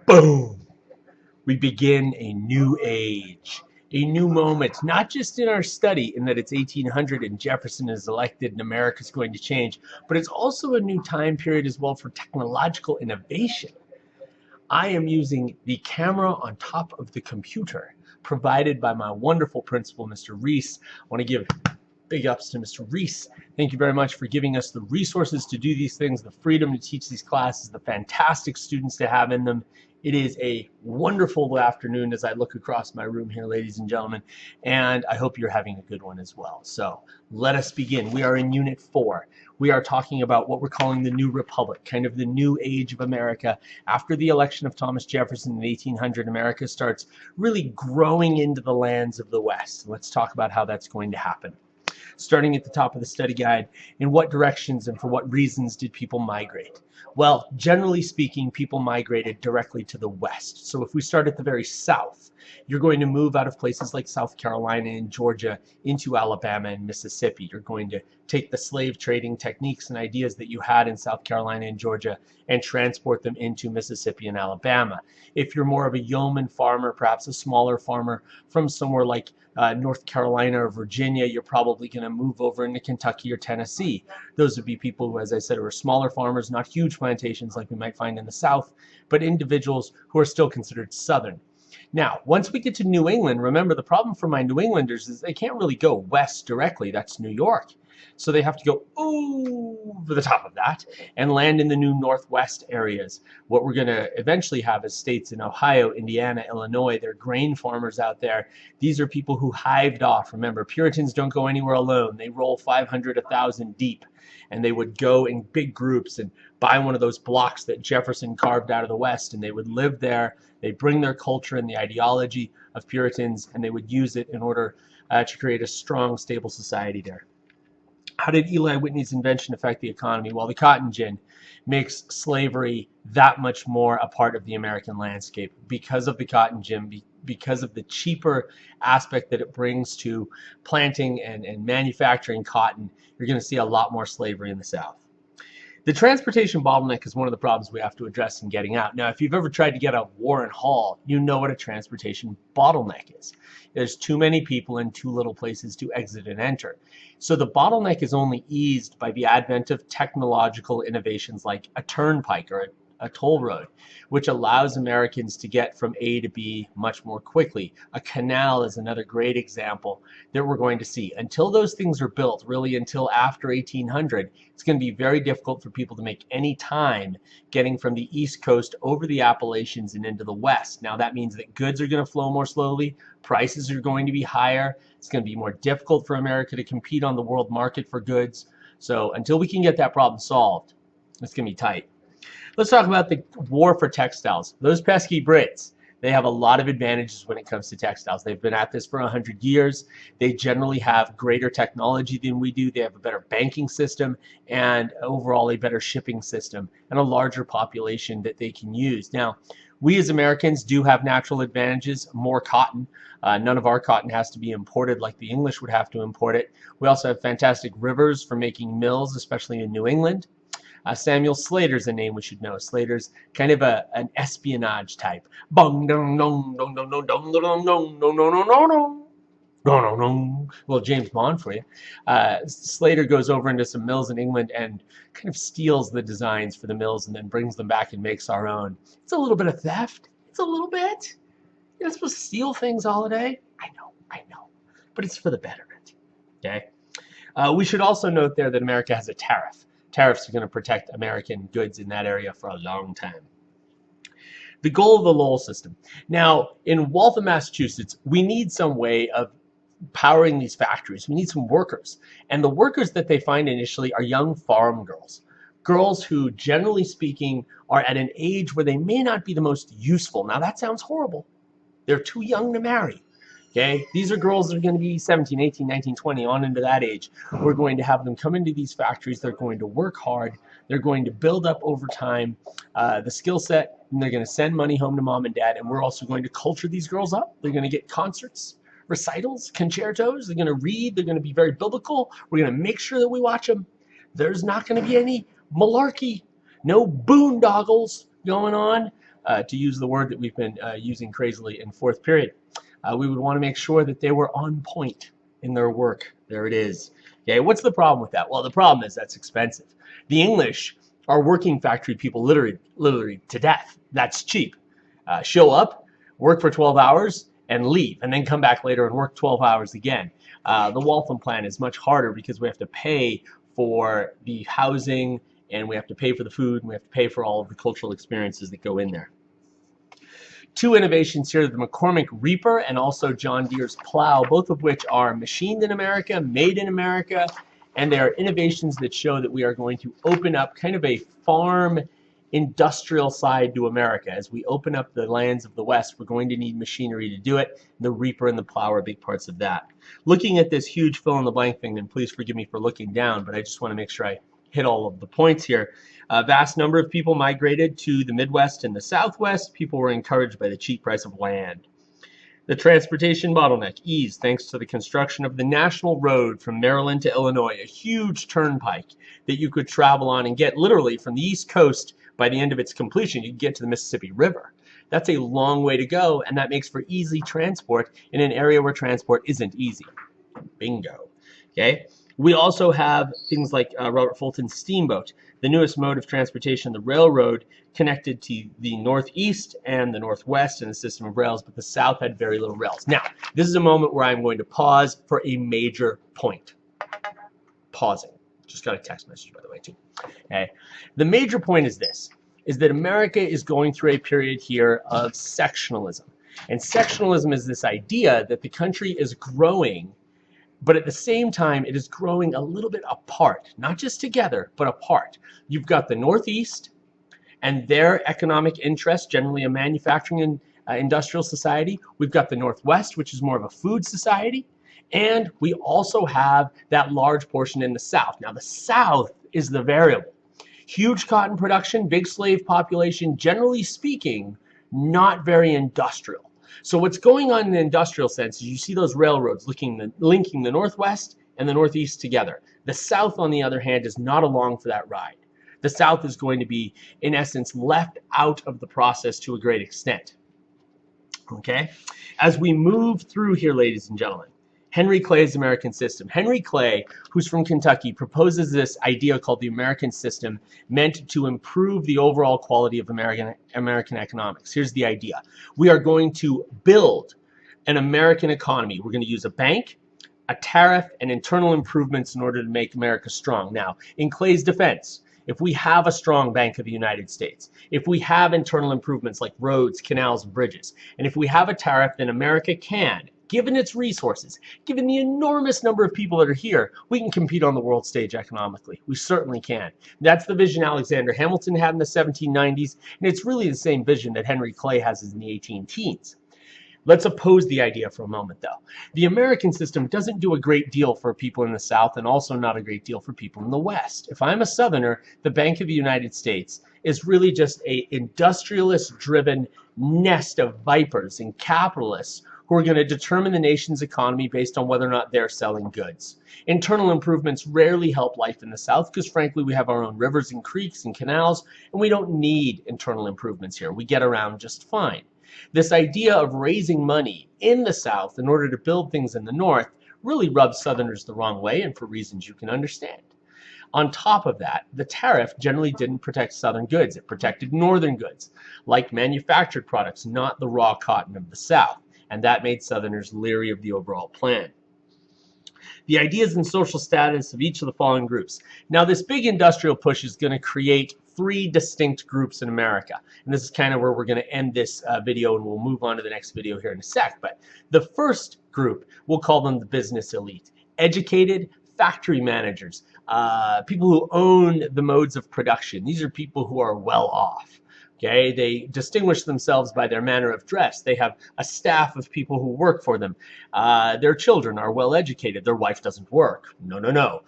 Boom! We begin a new age, a new moment, not just in our study in that it's 1800 and Jefferson is elected and America's going to change, but it's also a new time period as well for technological innovation. I am using the camera on top of the computer provided by my wonderful principal, Mr. Reese. I want to give big ups to Mr. Reese. Thank you very much for giving us the resources to do these things, the freedom to teach these classes, the fantastic students to have in them. It is a wonderful afternoon as I look across my room here, ladies and gentlemen, and I hope you're having a good one as well. So let us begin. We are in Unit 4. We are talking about what we're calling the New Republic, kind of the new age of America. After the election of Thomas Jefferson in 1800, America starts really growing into the lands of the West. Let's talk about how that's going to happen. Starting at the top of the study guide, in what directions and for what reasons did people migrate? Well, generally speaking, people migrated directly to the west. So if we start at the very south, you're going to move out of places like South Carolina and Georgia into Alabama and Mississippi. You're going to take the slave trading techniques and ideas that you had in South Carolina and Georgia and transport them into Mississippi and Alabama. If you're more of a yeoman farmer, perhaps a smaller farmer from somewhere like North Carolina or Virginia, you're probably going to move over into Kentucky or Tennessee. Those would be people who, as I said, are smaller farmers, not huge plantations like we might find in the South, but individuals who are still considered Southern. Now, once we get to New England, remember the problem for my New Englanders is they can't really go west directly. That's New York. So they have to go over the top of that and land in the new northwest areas. What we're going to eventually have is states in Ohio, Indiana, Illinois. They're grain farmers out there. These are people who hived off. Remember, Puritans don't go anywhere alone. They roll 500, 1,000 deep. And they would go in big groups and buy one of those blocks that Jefferson carved out of the West, and they would live there. They'd bring their culture and the ideology of Puritans, and they would use it in order to create a strong, stable society there. How did Eli Whitney's invention affect the economy? Well, the cotton gin makes slavery that much more a part of the American landscape because of the cotton gin, because of the cheaper aspect that it brings to planting and manufacturing cotton. You're going to see a lot more slavery in the South. The transportation bottleneck is one of the problems we have to address in getting out. Now, if you've ever tried to get out of Warren Hall, you know what a transportation bottleneck is. There's too many people and too little places to exit and enter. So the bottleneck is only eased by the advent of technological innovations like a turnpike or a toll road, which allows Americans to get from A to B much more quickly. A canal is another great example that we're going to see. Until those things are built, really until after 1800, it's going to be very difficult for people to make any time getting from the East Coast over the Appalachians and into the West. Now that means that goods are going to flow more slowly, prices are going to be higher, it's going to be more difficult for America to compete on the world market for goods. So until we can get that problem solved, it's going to be tight. Let's talk about the war for textiles. Those pesky Brits, they have a lot of advantages when it comes to textiles. They've been at this for 100 years. They generally have greater technology than we do. They have a better banking system and overall a better shipping system and a larger population that they can use. Now, we as Americans do have natural advantages, more cotton. None of our cotton has to be imported like the English would have to import it. We also have fantastic rivers for making mills, especially in New England. Samuel Slater's a name we should know. Slater's kind of an espionage type. Bong dong dong dong dong dong dong dong dong dong dong dong dong. Well, James Bond for you. Slater goes over into some mills in England and kind of steals the designs for the mills and then brings them back and makes our own. It's a little bit of theft. It's a little bit. You're not supposed to steal things all day. I know. But it's for the betterment. Okay? We should also note there that America has a tariff. Tariffs are going to protect American goods in that area for a long time. The goal of the Lowell system. Now, in Waltham, Massachusetts, we need some way of powering these factories. We need some workers. And the workers that they find initially are young farm girls. Girls who, generally speaking, are at an age where they may not be the most useful. Now, that sounds horrible. They're too young to marry. Okay, these are girls that are going to be 17, 18, 19, 20, on into that age. We're going to have them come into these factories. They're going to work hard. They're going to build up over time the skill set, and they're going to send money home to mom and dad. And we're also going to culture these girls up. They're going to get concerts, recitals, concertos. They're going to read. They're going to be very biblical. We're going to make sure that we watch them. There's not going to be any malarkey, no boondoggles. going on, to use the word that we've been using crazily in fourth period. We would want to make sure that they were on point in their work. There it is. Okay, what's the problem with that? Well, the problem is that's expensive. The English are working factory people literally to death. That's cheap. Show up, work for 12 hours, and leave, and then come back later and work 12 hours again. The Waltham plan is much harder because we have to pay for the housing, and we have to pay for the food, and we have to pay for all of the cultural experiences that go in there. Two innovations here, the McCormick Reaper and also John Deere's plow, both of which are machined in America, made in America, and they are innovations that show that we are going to open up kind of a farm industrial side to America. As we open up the lands of the West, we're going to need machinery to do it. The Reaper and the plow are big parts of that. Looking at this huge fill-in-the-blank thing, then please forgive me for looking down, but I just want to make sure I hit all of the points here. A vast number of people migrated to the Midwest and the Southwest. People were encouraged by the cheap price of land. The transportation bottleneck eased thanks to the construction of the National Road from Maryland to Illinois, a huge turnpike that you could travel on and get literally from the East Coast. By the end of its completion, you get to the Mississippi River. That's a long way to go, and that makes for easy transport in an area where transport isn't easy. Bingo. Okay. We also have things like Robert Fulton's steamboat, the newest mode of transportation, the railroad, connected to the Northeast and the Northwest in a system of rails, but the South had very little rails. Now, this is a moment where I'm going to pause for a major point. Pausing. Just got a text message, by the way, too. Okay. The major point is this, is that America is going through a period here of sectionalism. And sectionalism is this idea that the country is growing, but at the same time, it is growing a little bit apart, not just together, but apart. You've got the Northeast and their economic interest, generally a manufacturing and industrial society. We've got the Northwest, which is more of a food society. And we also have that large portion in the South. Now, the South is the variable. Huge cotton production, big slave population, generally speaking, not very industrial. So what's going on in the industrial sense is you see those railroads linking the Northwest and the Northeast together. The South, on the other hand, is not along for that ride. The South is going to be, in essence, left out of the process to a great extent. Okay? As we move through here, ladies and gentlemen, Henry Clay's American system. Henry Clay, who's from Kentucky, proposes this idea called the American system, meant to improve the overall quality of American economics. Here's the idea. We are going to build an American economy. We're going to use a bank, a tariff, and internal improvements in order to make America strong. Now, in Clay's defense, if we have a strong Bank of the United States, if we have internal improvements like roads, canals, and bridges, and if we have a tariff, then America can, given its resources, given the enormous number of people that are here, we can compete on the world stage economically. We certainly can. That's the vision Alexander Hamilton had in the 1790s, and it's really the same vision that Henry Clay has in the 18-teens. Let's oppose the idea for a moment, though. The American system doesn't do a great deal for people in the South and also not a great deal for people in the West. If I'm a Southerner, the Bank of the United States is really just an industrialist-driven nest of vipers and capitalists who are going to determine the nation's economy based on whether or not they're selling goods. Internal improvements rarely help life in the South because, frankly, we have our own rivers and creeks and canals, and we don't need internal improvements here. We get around just fine. This idea of raising money in the South in order to build things in the North really rubs Southerners the wrong way, and for reasons you can understand. On top of that, the tariff generally didn't protect Southern goods. It protected Northern goods, like manufactured products, not the raw cotton of the South. And that made Southerners leery of the overall plan. The ideas and social status of each of the following groups. Now, this big industrial push is going to create three distinct groups in America. And this is kind of where we're going to end this video, and we'll move on to the next video here in a sec. But the first group, we'll call them the business elite. Educated factory managers, people who own the modes of production. These are people who are well off. Okay, they distinguish themselves by their manner of dress. They have a staff of people who work for them. Their children are well educated. Their wife doesn't work. No.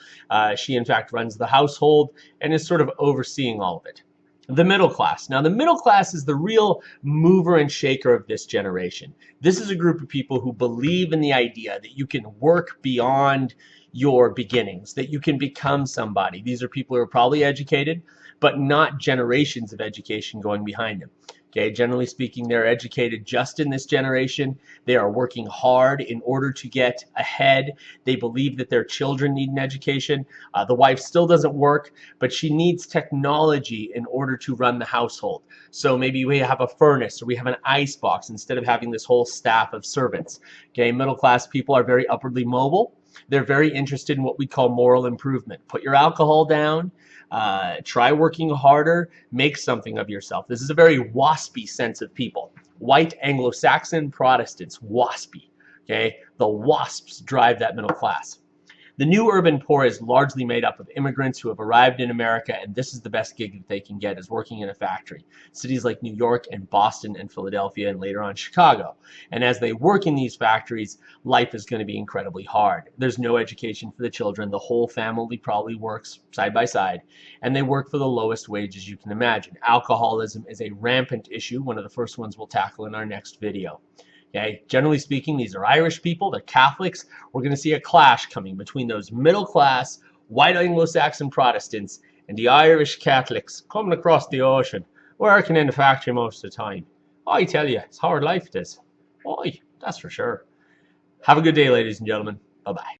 She, in fact, runs the household and is sort of overseeing all of it. The middle class. Now, the middle class is the real mover and shaker of this generation. This is a group of people who believe in the idea that you can work beyond your beginnings, that you can become somebody. These are people who are probably educated, but not generations of education going behind them. Okay, generally speaking, they're educated just in this generation. They are working hard in order to get ahead. They believe that their children need an education. The wife still doesn't work, but she needs technology in order to run the household. So maybe we have a furnace or we have an ice box instead of having this whole staff of servants. Okay, middle class people are very upwardly mobile. They're very interested in what we call moral improvement. Put your alcohol down. Try working harder, make something of yourself. This is a very waspy sense of people. White Anglo-Saxon Protestants, waspy. Okay, the wasps drive that middle class. The new urban poor is largely made up of immigrants who have arrived in America, and this is the best gig that they can get, is working in a factory. Cities like New York and Boston and Philadelphia and later on Chicago. And as they work in these factories, life is going to be incredibly hard. There's no education for the children. The whole family probably works side by side, and they work for the lowest wages you can imagine. Alcoholism is a rampant issue, one of the first ones we'll tackle in our next video. Okay, generally speaking, these are Irish people, they're Catholics. We're going to see a clash coming between those middle class, white Anglo-Saxon Protestants and the Irish Catholics coming across the ocean, working in the factory most of the time. I tell you, it's hard life it is. That's for sure. Have a good day, ladies and gentlemen. Bye-bye.